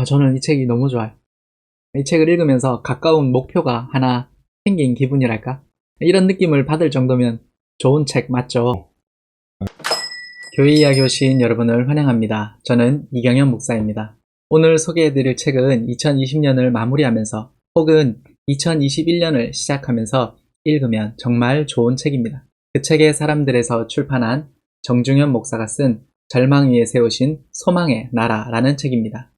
저는 이 책이 너무 좋아요. 이 책을 읽으면서 가까운 목표가 하나 생긴 기분이랄까? 이런 느낌을 받을 정도면 좋은 책 맞죠? 교회 이야기 오신 여러분을 환영합니다. 저는 이경현 목사입니다. 오늘 소개해드릴 책은 2020년을 마무리하면서 혹은 2021년을 시작하면서 읽으면 정말 좋은 책입니다. 그 책의 사람들에서 출판한 정중현 목사가 쓴 절망 위에 세우신 소망의 나라라는 책입니다.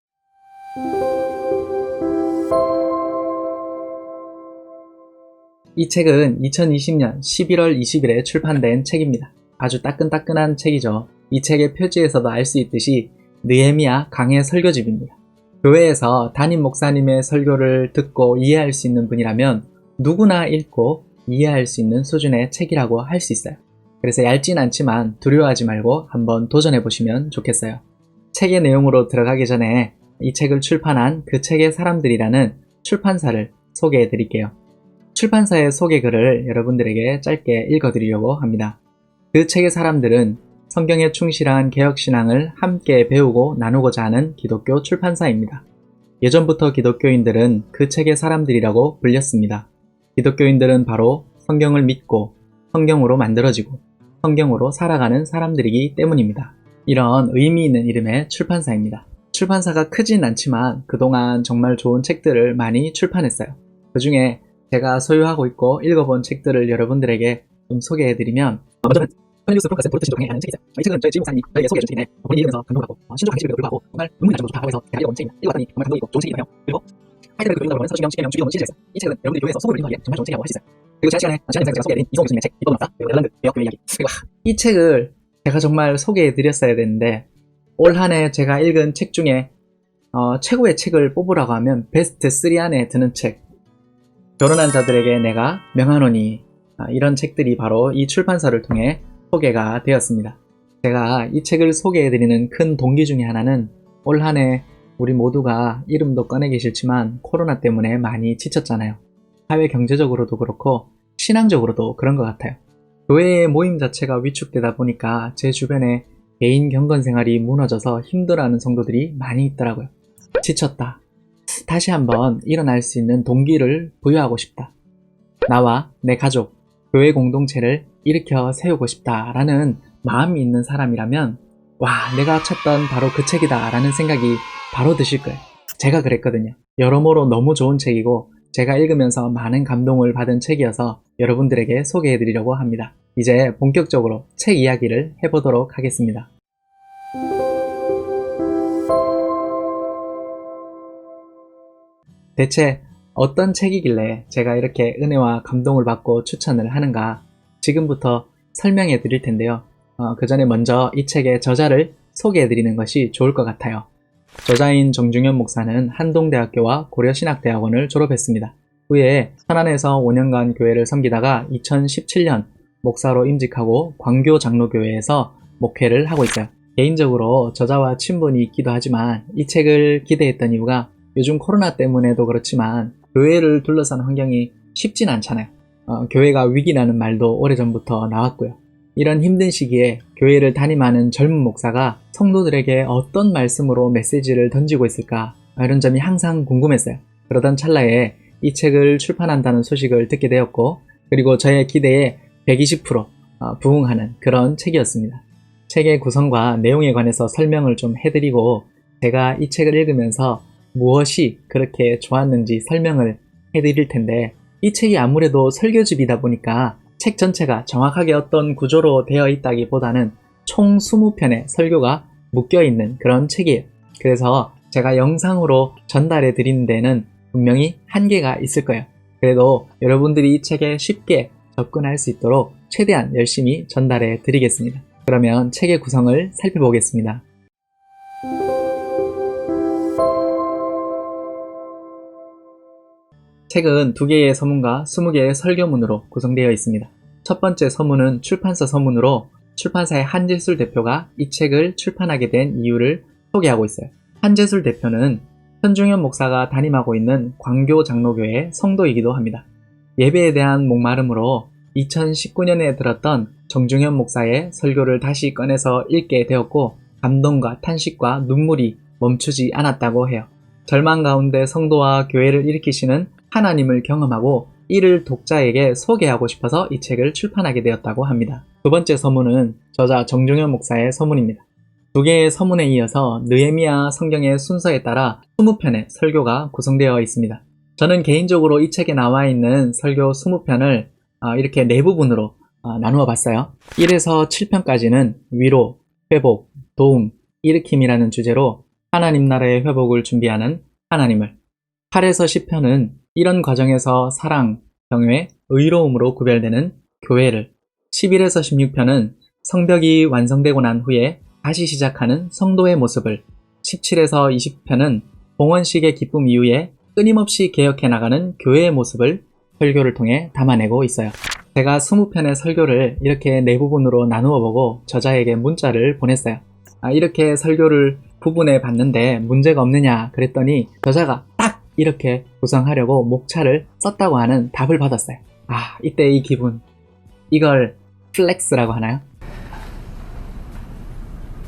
이 책은 2020년 11월 20일에 출판된 책입니다. 아주 따끈따끈한 책이죠. 이 책의 표지에서도 알 수 있듯이 느헤미야 강해 설교집입니다. 교회에서 담임 목사님의 설교를 듣고 이해할 수 있는 분이라면 누구나 읽고 이해할 수 있는 수준의 책이라고 할 수 있어요. 그래서 얇진 않지만 두려워하지 말고 한번 도전해보시면 좋겠어요. 책의 내용으로 들어가기 전에 이 책을 출판한 그 책의 사람들이라는 출판사를 소개해드릴게요. 출판사의 소개글을 여러분들에게 짧게 읽어드리려고 합니다. 그 책의 사람들은 성경에 충실한 개혁신앙을 함께 배우고 나누고자 하는 기독교 출판사입니다. 예전부터 기독교인들은 그 책의 사람들이라고 불렸습니다. 기독교인들은 바로 성경을 믿고 성경으로 만들어지고 성경으로 살아가는 사람들이기 때문입니다. 이런 의미 있는 이름의 출판사입니다. 출판사가 크진 않지만 그동안 정말 좋은 책들을 많이 출판했어요. 그 중에 제가 소유하고 있고 읽어본 책들을 여러분들에게 좀 소개해드리면 먼저는 뉴스 프로그래스 보르트 신조강의라는 책이 있어요. 이 책은 저희 지휘목사님이 저에게 소개해준 책인데 본인이 읽으면서 감동하고 신조 강의식에도 불구하고 정말 눈물이 나서 좋다고 해서 제가 읽어본 책입니다. 읽어봤더니 정말 감동이고 좋은 책이기도 해요. 그리고 하이데르베르 교육나무로는 서신경 10개명 주기도문 시리즈가 있어요. 이 책은 여러분들이 교회에서 소문을 읽기에 정말 좋은 책이라고 할 수 있어요. 그리고 지난 시간에 제가 소개해드린 이성우 교수님의 책 이번 왔다 그리고 네덜란드 개혁교회 이야기. 그리고 이 책을 제가 정말 소개해드렸어야 되는데 올 한 해 제가 읽은 책 중에 최고의 책을 뽑으라고 하면 베스트 3 안에 드는 책, 결혼한 자들에게 내가 명하노니, 이런 책들이 바로 이 출판사를 통해 소개가 되었습니다. 제가 이 책을 소개해드리는 큰 동기 중에 하나는 올 한 해 우리 모두가 이름도 꺼내기 싫지만 코로나 때문에 많이 지쳤잖아요. 사회 경제적으로도 그렇고 신앙적으로도 그런 것 같아요. 교회의 모임 자체가 위축되다 보니까 제 주변에 개인 경건 생활이 무너져서 힘들어하는 성도들이 많이 있더라고요. 지쳤다. 다시 한번 일어날 수 있는 동기를 부여하고 싶다. 나와 내 가족, 교회 공동체를 일으켜 세우고 싶다라는 마음이 있는 사람이라면 내가 찾던 바로 그 책이다 라는 생각이 바로 드실 거예요. 제가 그랬거든요. 여러모로 너무 좋은 책이고 제가 읽으면서 많은 감동을 받은 책이어서 여러분들에게 소개해드리려고 합니다. 이제 본격적으로 책 이야기를 해보도록 하겠습니다. 대체 어떤 책이길래 제가 이렇게 은혜와 감동을 받고 추천을 하는가 지금부터 설명해 드릴 텐데요. 그 전에 먼저 이 책의 저자를 소개해 드리는 것이 좋을 것 같아요. 저자인 정중현 목사는 한동대학교와 고려신학대학원을 졸업했습니다. 후에 천안에서 5년간 교회를 섬기다가 2017년 목사로 임직하고 광교장로교회에서 목회를 하고 있어요. 개인적으로 저자와 친분이 있기도 하지만 이 책을 기대했던 이유가 요즘 코로나 때문에도 그렇지만 교회를 둘러싼 환경이 쉽진 않잖아요. 교회가 위기라는 말도 오래전부터 나왔고요. 이런 힘든 시기에 교회를 담임하는 젊은 목사가 성도들에게 어떤 말씀으로 메시지를 던지고 있을까 이런 점이 항상 궁금했어요. 그러던 찰나에 이 책을 출판한다는 소식을 듣게 되었고 그리고 저의 기대에 120% 부응하는 그런 책이었습니다. 책의 구성과 내용에 관해서 설명을 좀 해드리고 제가 이 책을 읽으면서 무엇이 그렇게 좋았는지 설명을 해드릴 텐데 이 책이 아무래도 설교집이다 보니까 책 전체가 정확하게 어떤 구조로 되어 있다기보다는 총 20편의 설교가 묶여있는 그런 책이에요. 그래서 제가 영상으로 전달해 드리는 데는 분명히 한계가 있을 거예요. 그래도 여러분들이 이 책에 쉽게 접근할 수 있도록 최대한 열심히 전달해 드리겠습니다. 그러면 책의 구성을 살펴보겠습니다. 책은 2개의 서문과 20개의 설교문으로 구성되어 있습니다. 첫 번째 서문은 출판사 서문으로 출판사의 한재술 대표가 이 책을 출판하게 된 이유를 소개하고 있어요. 한재술 대표는 현중현 목사가 담임하고 있는 광교장로교회 성도이기도 합니다. 예배에 대한 목마름으로 2019년에 들었던 정중현 목사의 설교를 다시 꺼내서 읽게 되었고 감동과 탄식과 눈물이 멈추지 않았다고 해요. 절망 가운데 성도와 교회를 일으키시는 하나님을 경험하고 이를 독자에게 소개하고 싶어서 이 책을 출판하게 되었다고 합니다. 두 번째 서문은 저자 정종현 목사의 서문입니다. 두 개의 서문에 이어서 느헤미야 성경의 순서에 따라 20편의 설교가 구성되어 있습니다. 저는 개인적으로 이 책에 나와 있는 설교 20편을 이렇게 네 부분으로 나누어 봤어요. 1에서 7편까지는 위로, 회복, 도움, 일으킴이라는 주제로 하나님 나라의 회복을 준비하는 하나님을, 8에서 10편은 이런 과정에서 사랑, 경외, 의로움으로 구별되는 교회를, 11에서 16편은 성벽이 완성되고 난 후에 다시 시작하는 성도의 모습을, 17에서 20편은 봉헌식의 기쁨 이후에 끊임없이 개혁해 나가는 교회의 모습을 설교를 통해 담아내고 있어요. 제가 20편의 설교를 이렇게 네 부분으로 나누어 보고 저자에게 문자를 보냈어요. 이렇게 설교를 구분해 봤는데 문제가 없느냐 그랬더니 저자가 딱 이렇게 구성하려고 목차를 썼다고 하는 답을 받았어요. 이때 이 기분, 이걸 플렉스라고 하나요?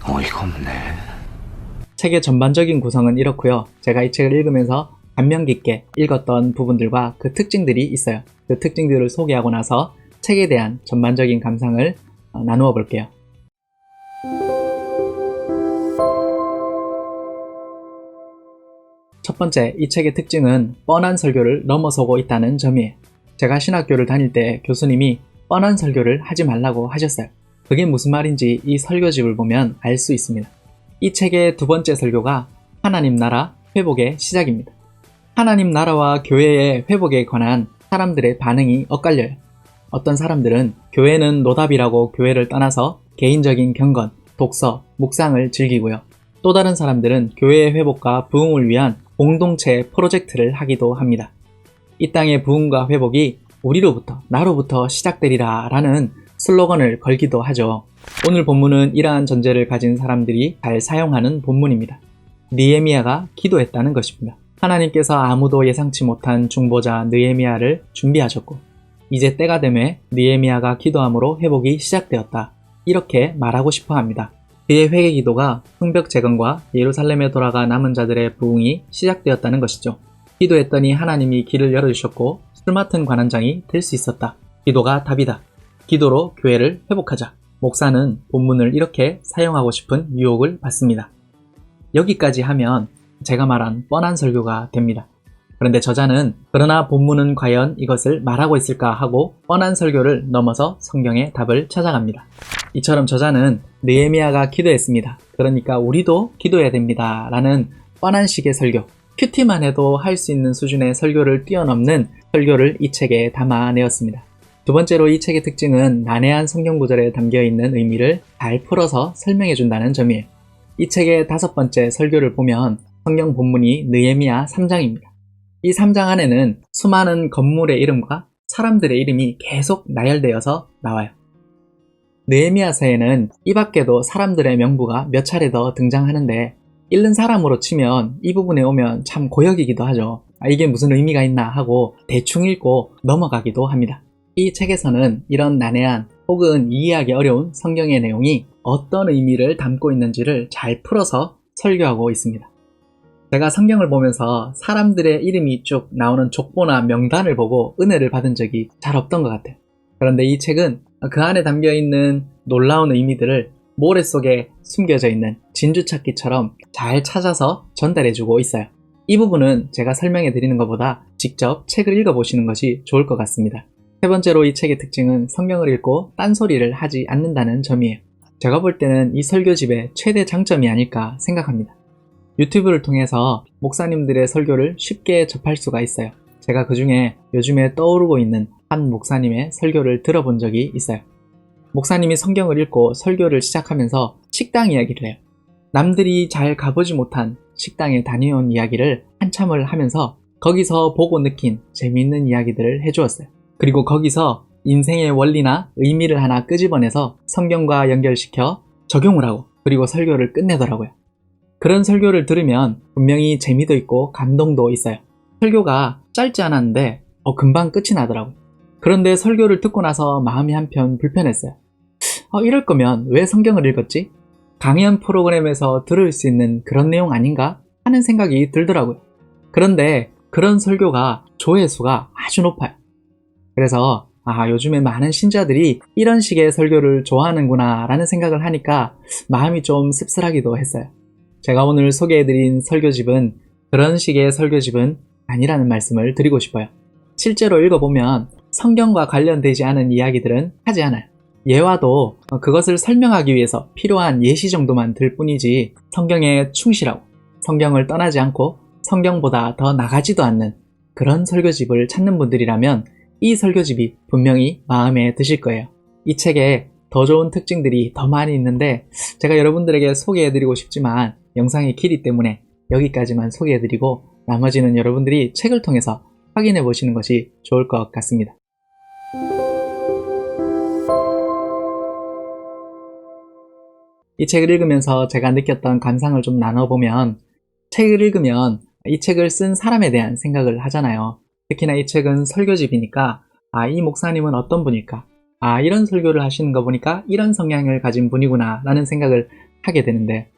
어이가 없네. 책의 전반적인 구성은 이렇고요. 제가 이 책을 읽으면서 감명 깊게 읽었던 부분들과 그 특징들이 있어요. 그 특징들을 소개하고 나서 책에 대한 전반적인 감상을 나누어 볼게요. 첫 번째, 이 책의 특징은 뻔한 설교를 넘어서고 있다는 점이에요. 제가 신학교를 다닐 때 교수님이 뻔한 설교를 하지 말라고 하셨어요. 그게 무슨 말인지 이 설교집을 보면 알 수 있습니다. 이 책의 두 번째 설교가 하나님 나라 회복의 시작입니다. 하나님 나라와 교회의 회복에 관한 사람들의 반응이 엇갈려요. 어떤 사람들은 교회는 노답이라고 교회를 떠나서 개인적인 경건, 독서, 묵상을 즐기고요. 또 다른 사람들은 교회의 회복과 부흥을 위한 공동체 프로젝트를 하기도 합니다. 이 땅의 부흥과 회복이 우리로부터, 나로부터 시작되리라 라는 슬로건을 걸기도 하죠. 오늘 본문은 이러한 전제를 가진 사람들이 잘 사용하는 본문입니다. 느헤미야가 기도했다는 것입니다. 하나님께서 아무도 예상치 못한 중보자 느헤미야를 준비하셨고 이제 때가 되매 느헤미야가 기도함으로 회복이 시작되었다. 이렇게 말하고 싶어 합니다. 그의 회개 기도가 성벽 재건과 예루살렘에 돌아가 남은 자들의 부흥이 시작되었다는 것이죠. 기도했더니 하나님이 길을 열어주셨고 술 맡은 관원장이 될 수 있었다. 기도가 답이다. 기도로 교회를 회복하자. 목사는 본문을 이렇게 사용하고 싶은 유혹을 받습니다. 여기까지 하면 제가 말한 뻔한 설교가 됩니다. 그런데 저자는 그러나 본문은 과연 이것을 말하고 있을까 하고 뻔한 설교를 넘어서 성경의 답을 찾아갑니다. 이처럼 저자는 느헤미야가 기도했습니다. 그러니까 우리도 기도해야 됩니다. 라는 뻔한 식의 설교, 큐티만 해도 할 수 있는 수준의 설교를 뛰어넘는 설교를 이 책에 담아내었습니다. 두 번째로 이 책의 특징은 난해한 성경 구절에 담겨있는 의미를 잘 풀어서 설명해준다는 점이에요. 이 책의 다섯 번째 설교를 보면 성경 본문이 느헤미야 3장입니다. 이 3장 안에는 수많은 건물의 이름과 사람들의 이름이 계속 나열되어서 나와요. 느헤미야서에는 이 밖에도 사람들의 명부가 몇 차례 더 등장하는데 읽는 사람으로 치면 이 부분에 오면 참 고역이기도 하죠. 이게 무슨 의미가 있나 하고 대충 읽고 넘어가기도 합니다. 이 책에서는 이런 난해한 혹은 이해하기 어려운 성경의 내용이 어떤 의미를 담고 있는지를 잘 풀어서 설교하고 있습니다. 제가 성경을 보면서 사람들의 이름이 쭉 나오는 족보나 명단을 보고 은혜를 받은 적이 잘 없던 것 같아요. 그런데 이 책은 그 안에 담겨있는 놀라운 의미들을 모래 속에 숨겨져 있는 진주찾기처럼 잘 찾아서 전달해주고 있어요. 이 부분은 제가 설명해 드리는 것보다 직접 책을 읽어보시는 것이 좋을 것 같습니다. 세 번째로 이 책의 특징은 성경을 읽고 딴소리를 하지 않는다는 점이에요. 제가 볼 때는 이 설교집의 최대 장점이 아닐까 생각합니다. 유튜브를 통해서 목사님들의 설교를 쉽게 접할 수가 있어요. 제가 그 중에 요즘에 떠오르고 있는 한 목사님의 설교를 들어본 적이 있어요. 목사님이 성경을 읽고 설교를 시작하면서 식당 이야기를 해요. 남들이 잘 가보지 못한 식당에 다녀온 이야기를 한참을 하면서 거기서 보고 느낀 재미있는 이야기들을 해주었어요. 그리고 거기서 인생의 원리나 의미를 하나 끄집어내서 성경과 연결시켜 적용을 하고 그리고 설교를 끝내더라고요. 그런 설교를 들으면 분명히 재미도 있고 감동도 있어요. 설교가 짧지 않았는데 금방 끝이 나더라고요. 그런데 설교를 듣고 나서 마음이 한편 불편했어요. 이럴 거면 왜 성경을 읽었지? 강연 프로그램에서 들을 수 있는 그런 내용 아닌가? 하는 생각이 들더라고요. 그런데 그런 설교가 조회수가 아주 높아요. 그래서 요즘에 많은 신자들이 이런 식의 설교를 좋아하는구나 라는 생각을 하니까 마음이 좀 씁쓸하기도 했어요. 제가 오늘 소개해드린 설교집은 그런 식의 설교집은 아니라는 말씀을 드리고 싶어요. 실제로 읽어보면 성경과 관련되지 않은 이야기들은 하지 않아요. 예화도 그것을 설명하기 위해서 필요한 예시 정도만 들 뿐이지 성경에 충실하고 성경을 떠나지 않고 성경보다 더 나가지도 않는 그런 설교집을 찾는 분들이라면 이 설교집이 분명히 마음에 드실 거예요. 이 책에 더 좋은 특징들이 더 많이 있는데 제가 여러분들에게 소개해드리고 싶지만 영상의 길이 때문에 여기까지만 소개해드리고 나머지는 여러분들이 책을 통해서 확인해 보시는 것이 좋을 것 같습니다. 이 책을 읽으면서 제가 느꼈던 감상을 좀 나눠보면, 책을 읽으면 이 책을 쓴 사람에 대한 생각을 하잖아요. 특히나 이 책은 설교집이니까 이 목사님은 어떤 분일까? 이런 설교를 하시는 거 보니까 이런 성향을 가진 분이구나 라는 생각을 하게 되는데,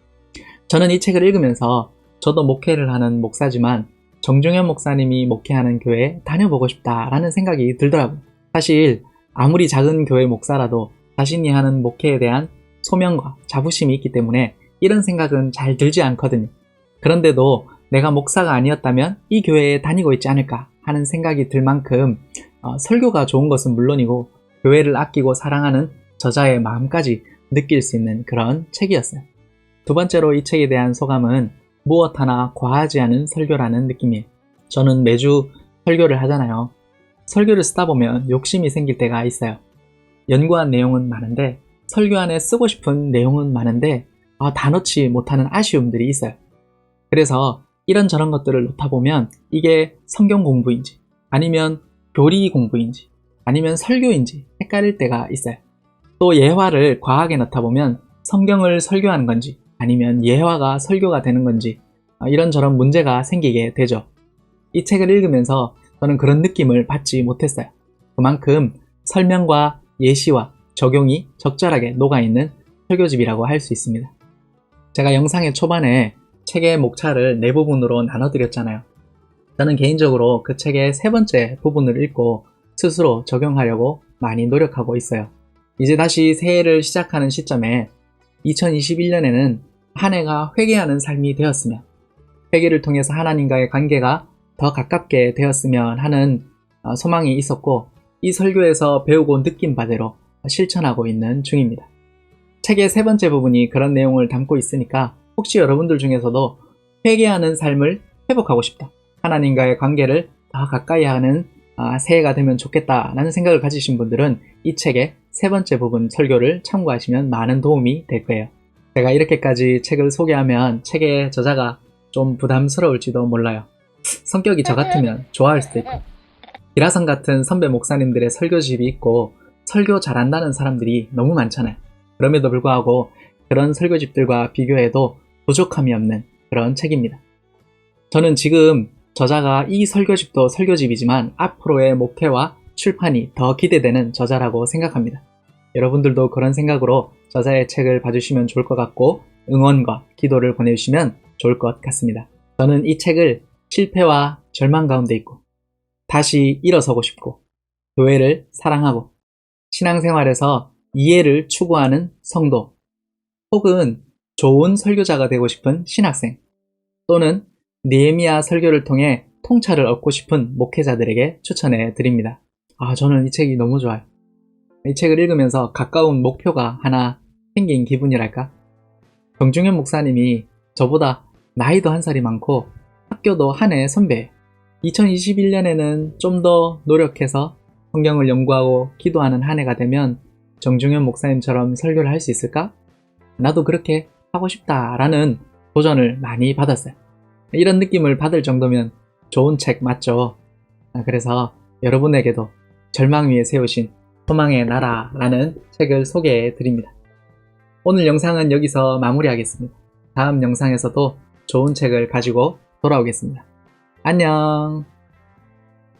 저는 이 책을 읽으면서 저도 목회를 하는 목사지만 정중현 목사님이 목회하는 교회에 다녀보고 싶다라는 생각이 들더라고요. 사실 아무리 작은 교회 목사라도 자신이 하는 목회에 대한 소명과 자부심이 있기 때문에 이런 생각은 잘 들지 않거든요. 그런데도 내가 목사가 아니었다면 이 교회에 다니고 있지 않을까 하는 생각이 들 만큼 설교가 좋은 것은 물론이고 교회를 아끼고 사랑하는 저자의 마음까지 느낄 수 있는 그런 책이었어요. 두 번째로 이 책에 대한 소감은 무엇 하나 과하지 않은 설교라는 느낌이에요. 저는 매주 설교를 하잖아요. 설교를 쓰다 보면 욕심이 생길 때가 있어요. 연구한 내용은 많은데 설교 안에 쓰고 싶은 내용은 많은데 다 넣지 못하는 아쉬움들이 있어요. 그래서 이런저런 것들을 놓다 보면 이게 성경 공부인지 아니면 교리 공부인지 아니면 설교인지 헷갈릴 때가 있어요. 또 예화를 과하게 넣다 보면 성경을 설교하는 건지 아니면 예화가 설교가 되는 건지 이런저런 문제가 생기게 되죠. 이 책을 읽으면서 저는 그런 느낌을 받지 못했어요. 그만큼 설명과 예시와 적용이 적절하게 녹아있는 설교집이라고 할 수 있습니다. 제가 영상의 초반에 책의 목차를 네 부분으로 나눠드렸잖아요. 저는 개인적으로 그 책의 세 번째 부분을 읽고 스스로 적용하려고 많이 노력하고 있어요. 이제 다시 새해를 시작하는 시점에 2021년에는 한 해가 회개하는 삶이 되었으면, 회개를 통해서 하나님과의 관계가 더 가깝게 되었으면 하는 소망이 있었고, 이 설교에서 배우고 느낀 바대로 실천하고 있는 중입니다. 책의 세 번째 부분이 그런 내용을 담고 있으니까 혹시 여러분들 중에서도 회개하는 삶을 회복하고 싶다, 하나님과의 관계를 더 가까이 하는 새해가 되면 좋겠다라는 생각을 가지신 분들은 이 책의 세 번째 부분 설교를 참고하시면 많은 도움이 될 거예요. 제가 이렇게까지 책을 소개하면 책의 저자가 좀 부담스러울지도 몰라요. 성격이 저 같으면 좋아할 수도 있고, 기라성 같은 선배 목사님들의 설교집이 있고 설교 잘한다는 사람들이 너무 많잖아요. 그럼에도 불구하고 그런 설교집들과 비교해도 부족함이 없는 그런 책입니다. 저는 지금 저자가 이 설교집도 설교집이지만 앞으로의 목회와 출판이 더 기대되는 저자라고 생각합니다. 여러분들도 그런 생각으로 저자의 책을 봐주시면 좋을 것 같고 응원과 기도를 보내주시면 좋을 것 같습니다. 저는 이 책을 실패와 절망 가운데 있고 다시 일어서고 싶고 교회를 사랑하고 신앙생활에서 이해를 추구하는 성도 혹은 좋은 설교자가 되고 싶은 신학생 또는 느헤미야 설교를 통해 통찰을 얻고 싶은 목회자들에게 추천해 드립니다. 저는 이 책이 너무 좋아요. 이 책을 읽으면서 가까운 목표가 하나 생긴 기분이랄까? 정중현 목사님이 저보다 나이도 한 살이 많고 학교도 한 해 선배예요. 2021년에는 좀 더 노력해서 성경을 연구하고 기도하는 한 해가 되면 정중현 목사님처럼 설교를 할 수 있을까? 나도 그렇게 하고 싶다라는 도전을 많이 받았어요. 이런 느낌을 받을 정도면 좋은 책 맞죠? 그래서 여러분에게도 절망 위에 세우신 소망의 나라라는 책을 소개해 드립니다. 오늘 영상은 여기서 마무리하겠습니다. 다음 영상에서도 좋은 책을 가지고 돌아오겠습니다. 안녕!